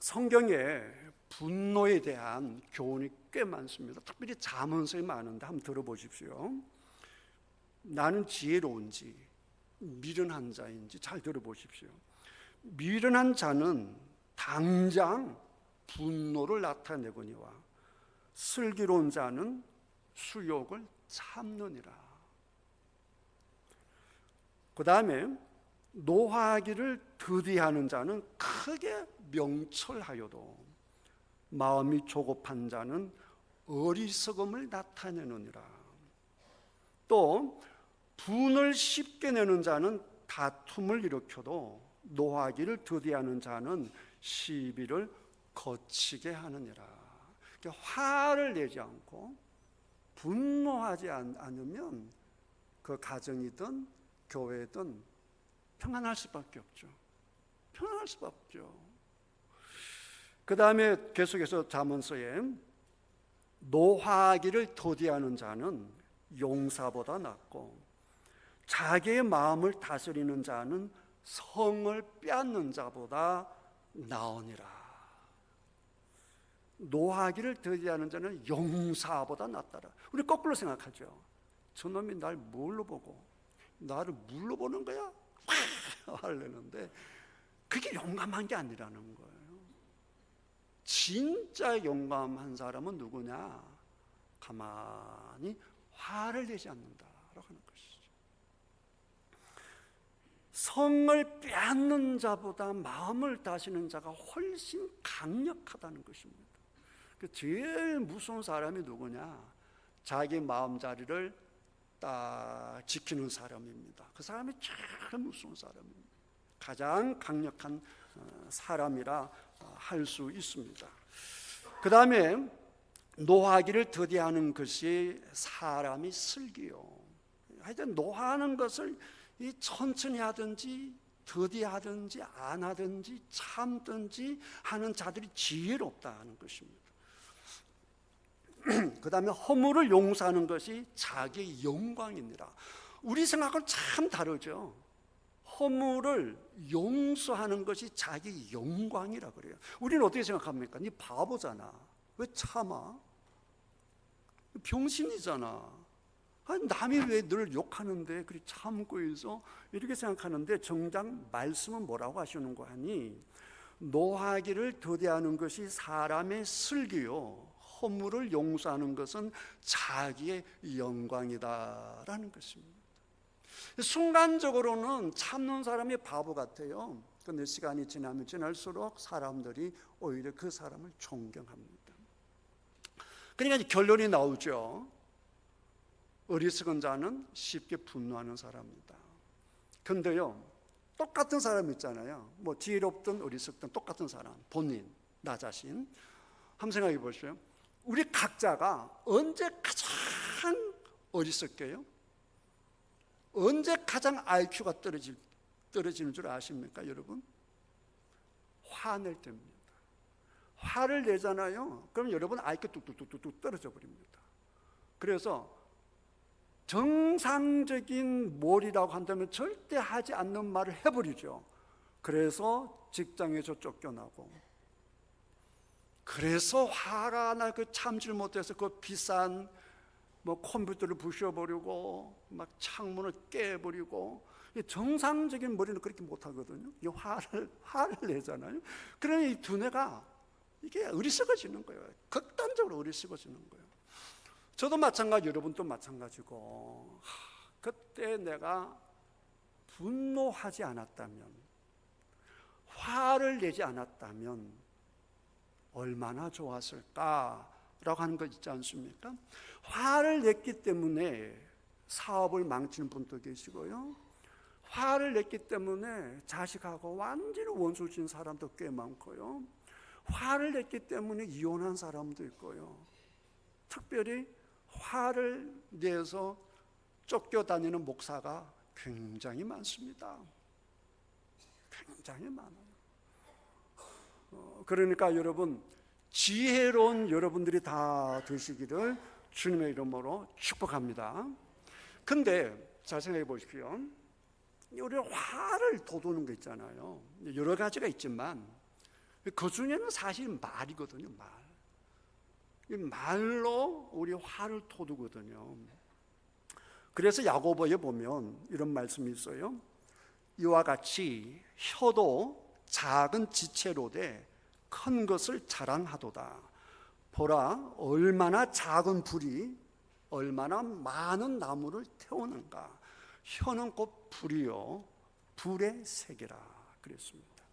성경에 분노에 대한 교훈이 꽤 많습니다. 특별히 잠언서에 많은데 한번 들어보십시오. 나는 지혜로운지 미련한 자인지 잘 들어보십시오. 미련한 자는 당장 분노를 나타내거니와 슬기로운 자는 수욕을 참느니라. 그 다음에 노하기를 더디하는 자는 크게 명철하여도 마음이 조급한 자는 어리석음을 나타내느니라. 또 분을 쉽게 내는 자는 다툼을 일으켜도 노하기를 더디하는 자는 시비를 거치게 하느니라. 그러니까 화를 내지 않고 분노하지 않으면 그 가정이든 교회든 평안할 수밖에 없죠. 평안할 수밖에 없죠. 그 다음에 계속해서 잠언서에 노하기를 더디하는 자는 용사보다 낫고 자기의 마음을 다스리는 자는 성을 빼앗는 자보다 나으니라. 노하기를 더디하는 자는 용사보다 낫다라. 우리 거꾸로 생각하죠. 저놈이 날 뭘로 보고 나를 물로 보는 거야? 하려는데 그게 용감한 게 아니라는 거예요. 진짜 용감한 사람은 누구냐? 가만히 화를 내지 않는다라고 하는 것이죠. 성을 빼앗는 자보다 마음을 다스리는 자가 훨씬 강력하다는 것입니다. 제일 무서운 사람이 누구냐? 자기 마음자리를 딱 지키는 사람입니다. 그 사람이 제일 무서운 사람입니다. 가장 강력한 사람이라 할 수 있습니다. 그 다음에 노하기를 더디하는 것이 사람이 슬기요. 하여튼 노하는 것을 천천히 하든지 더디하든지 안 하든지 참든지 하는 자들이 지혜롭다는 것입니다. 그 다음에 허물을 용서하는 것이 자기의 영광이니라. 우리 생각은 참 다르죠. 허물을 용서하는 것이 자기 영광이라 그래요. 우리는 어떻게 생각합니까? 네 바보잖아. 왜 참아? 병신이잖아. 아니, 남이 왜 늘 욕하는데 그리 참고 있어? 이렇게 생각하는데 정작 말씀은 뭐라고 하시는 거 하니 노하기를 더디하는 것이 사람의 슬기요 허물을 용서하는 것은 자기의 영광이다라는 것입니다. 순간적으로는 참는 사람이 바보 같아요. 그런데 시간이 지나면 지날수록 사람들이 오히려 그 사람을 존경합니다. 그러니까 이제 결론이 나오죠. 어리석은 자는 쉽게 분노하는 사람이다. 그런데요, 똑같은 사람 있잖아요. 뭐 지혜롭든 어리석든 똑같은 사람, 본인, 나 자신. 한번 생각해 보시죠. 우리 각자가 언제 가장 어리석게요? 언제 가장 IQ가 떨어지는 줄 아십니까, 여러분? 화낼 때입니다. 화를 내잖아요. 그럼 여러분 IQ 뚝뚝뚝뚝 떨어져 버립니다. 그래서 정상적인 몰이라고 한다면 절대 하지 않는 말을 해버리죠. 그래서 직장에서 쫓겨나고, 그래서 화가 나 그 참질 못해서 그 비싼 뭐 컴퓨터를 부셔버리고 막 창문을 깨버리고. 정상적인 머리는 그렇게 못하거든요. 이 화를 내잖아요. 그러면 이 두뇌가 이게 어리석어지는 거예요. 극단적으로 어리석어지는 거예요. 저도 마찬가지, 여러분도 마찬가지고, 그때 내가 분노하지 않았다면, 화를 내지 않았다면 얼마나 좋았을까라고 하는 거 있지 않습니까? 화를 냈기 때문에 사업을 망치는 분도 계시고요, 화를 냈기 때문에 자식하고 완전히 원수 진 사람도 꽤 많고요, 화를 냈기 때문에 이혼한 사람도 있고요, 특별히 화를 내서 쫓겨다니는 목사가 굉장히 많습니다. 굉장히 많아요. 그러니까 여러분, 지혜로운 여러분들이 다 되시기를 주님의 이름으로 축복합니다. 근데 잘 생각해 보십시오. 우리가 화를 돋우는 거 있잖아요. 여러 가지가 있지만 그 중에는 사실 말이거든요. 이 말로 우리 화를 돋우거든요. 그래서 야고보에 보면 이런 말씀이 있어요. 이와 같이 혀도 작은 지체로되 큰 것을 자랑하도다. 보라, 얼마나 작은 불이 얼마나 많은 나무를 태우는가. 혀는 곧 불이요 불의 색이라 그랬습니다.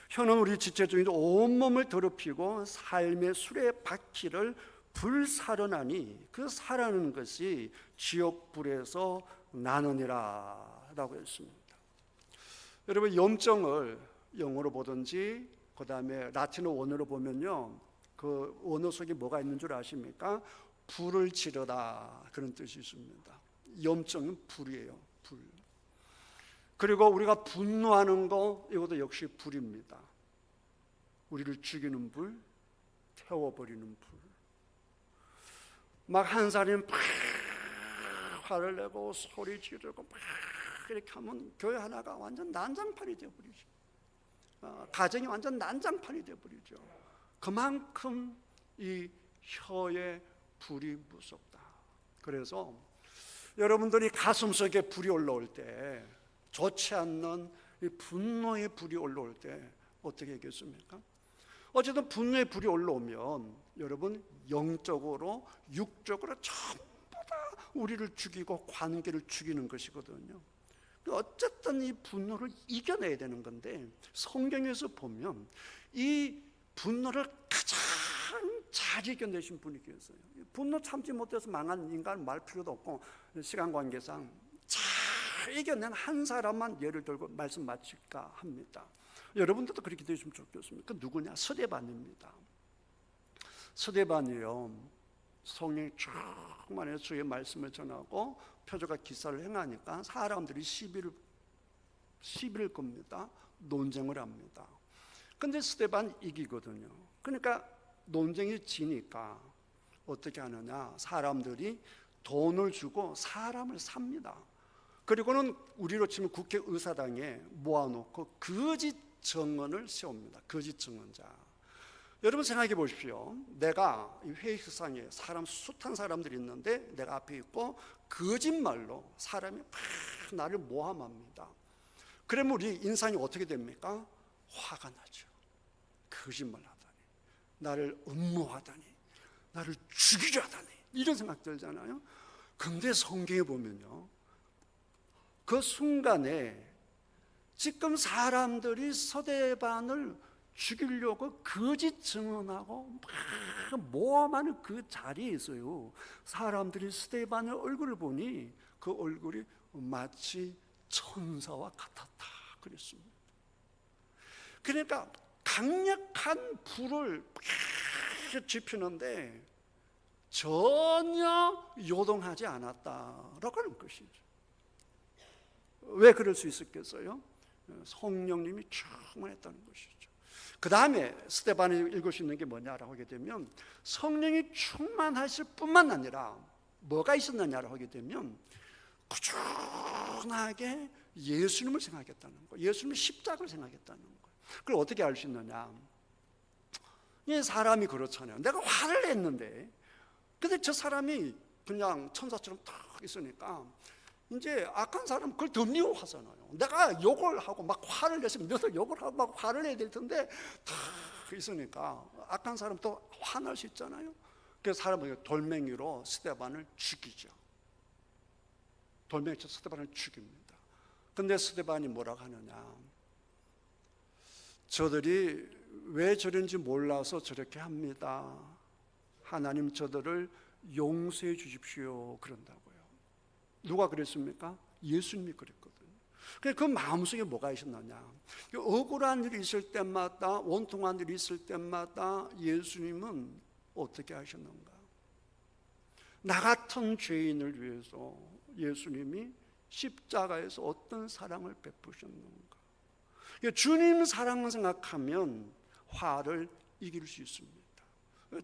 혀는 우리 지체 중에 온몸을 더럽히고 삶의 수레 바퀴를 불사르나니 그 사르는 것이 지옥불에서 나느니라 라고 했습니다. 여러분, 염증을 영어로 보든지 그 다음에 라틴어 원어로 보면요, 그 원어 속에 뭐가 있는 줄 아십니까? 불을 지르다, 그런 뜻이 있습니다. 염증은 불이에요. 불. 그리고 우리가 분노하는 거, 이것도 역시 불입니다. 우리를 죽이는 불, 태워버리는 불. 막 한 사람이 막 화를 내고 소리 지르고 막 이렇게 하면 교회 하나가 완전 난장판이 되어버리죠. 가정이 완전 난장판이 되어버리죠. 그만큼 이 혀의 불이 무섭다. 그래서 여러분들이 가슴속에 불이 올라올 때, 좋지 않는 이 분노의 불이 올라올 때 어떻게 하겠습니까? 어쨌든 분노의 불이 올라오면 여러분, 영적으로 육적으로 전부 다 우리를 죽이고 관계를 죽이는 것이거든요. 어쨌든 이 분노를 이겨내야 되는 건데, 성경에서 보면 이 분노를 가장 잘 이겨내신 분이 계세요. 분노 참지 못해서 망한 인간 말 필요도 없고, 시간 관계상 잘 이겨낸 한 사람만 예를 들고 말씀 마칠까 합니다. 여러분들도 그렇게 되시면 좋겠습니다. 그 누구냐? 스데반입니다. 스데반이요, 성령이 충만해서 주의 말씀을 전하고 표적과 기사를 행하니까 사람들이 시비를 겁니다. 논쟁을 합니다. 근데 스데반 이기거든요. 그러니까 논쟁이 지니까 어떻게 하느냐? 사람들이 돈을 주고 사람을 삽니다. 그리고는 우리로 치면 국회의사당에 모아놓고 거짓 증언을 세웁니다. 거짓 증언자. 여러분 생각해 보십시오. 내가 이 회의석상에 숱한 사람들이 있는데 내가 앞에 있고 거짓말로 사람이 막 나를 모함합니다. 그러면 우리 인상이 어떻게 됩니까? 화가 나죠. 거짓말 하다니, 나를 음모하다니, 나를 죽이려 하다니, 이런 생각 들잖아요. 근데 성경에 보면요, 그 순간에 지금 사람들이 스데반을 죽이려고 거짓 증언하고 막 모함하는 그 자리에서요, 사람들이 스데반의 얼굴을 보니 그 얼굴이 마치 천사와 같았다 그랬습니다. 그러니까 강력한 불을 지피는데 전혀 요동하지 않았다라고 하는 것이죠. 왜 그럴 수 있었겠어요? 성령님이 충만했다는 것이죠. 그 다음에 스데반이 읽을 수 있는 게 뭐냐라고 하게 되면, 성령이 충만하실 뿐만 아니라 뭐가 있었느냐라고 하게 되면 꾸준하게 예수님을 생각했다는 거예요. 예수님의 십자가를 생각했다는 거예요. 그걸 어떻게 알 수 있느냐? 이 사람이 그렇잖아요. 내가 화를 냈는데, 근데 저 사람이 그냥 천사처럼 딱 있으니까 이제 악한 사람은 그걸 더 미워하잖아요. 내가 욕을 하고 막 화를 냈으면 너도 욕을 하고 막 화를 내야 될 텐데 딱 있으니까 악한 사람 또 화날 수 있잖아요. 그래서 사람은 돌멩이로 스데반을 죽이죠. 돌멩이로 스데반을 죽입니다. 근데 스데반이 뭐라고 하느냐? 저들이 왜 저런지 몰라서 저렇게 합니다. 하나님 저들을 용서해 주십시오, 그런다고요. 누가 그랬습니까? 예수님이 그랬거든요. 그 마음속에 뭐가 있었느냐? 억울한 일이 있을 때마다, 원통한 일이 있을 때마다 예수님은 어떻게 하셨는가? 나 같은 죄인을 위해서 예수님이 십자가에서 어떤 사랑을 베푸셨는가? 주님 사랑을 생각하면 화를 이길 수 있습니다.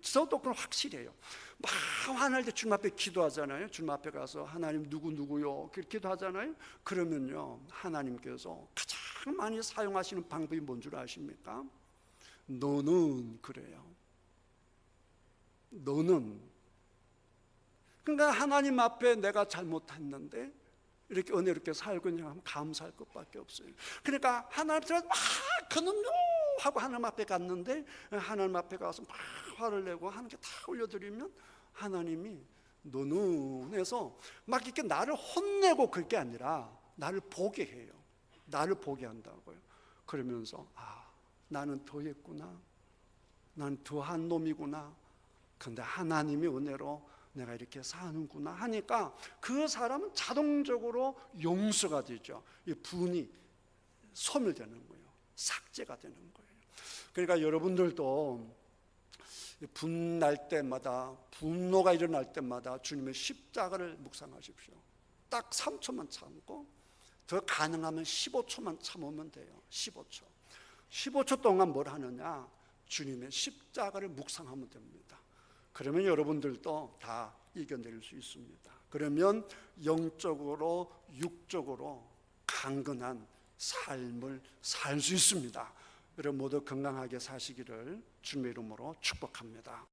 저도 그건 확실해요. 막 화날 때 주님 앞에 기도하잖아요. 주님 앞에 가서 하나님 누구요? 그렇게 기도하잖아요. 그러면요, 하나님께서 가장 많이 사용하시는 방법이 뭔 줄 아십니까? 너는 그래요. 너는. 그러니까 하나님 앞에 내가 잘못했는데 이렇게 은혜롭게 살고 있냐 하면 감사할 것밖에 없어요. 그러니까 하나님 앞에 막 그놈요 하고 하나님 앞에 갔는데, 하나님 앞에 가서 막 화를 내고 하나님께 다 올려드리면 하나님이 너는 해서 막 이렇게 나를 혼내고 그럴 게 아니라 나를 보게 해요. 나를 보게 한다고요. 그러면서 나는 더했구나, 나는 더한 놈이구나, 근데 하나님의 은혜로 내가 이렇게 사는구나 하니까 그 사람은 자동적으로 용서가 되죠. 이 분이 소멸되는 거예요. 삭제가 되는 거예요. 그러니까 여러분들도 분날 때마다, 분노가 일어날 때마다 주님의 십자가를 묵상하십시오. 딱 3초만 참고, 더 가능하면 15초만 참으면 돼요. 15초 동안 뭘 하느냐? 주님의 십자가를 묵상하면 됩니다. 그러면 여러분들도 다 이겨낼 수 있습니다. 그러면 영적으로 육적으로 강건한 삶을 살 수 있습니다. 여러분 모두 건강하게 사시기를 주님의 이름으로 축복합니다.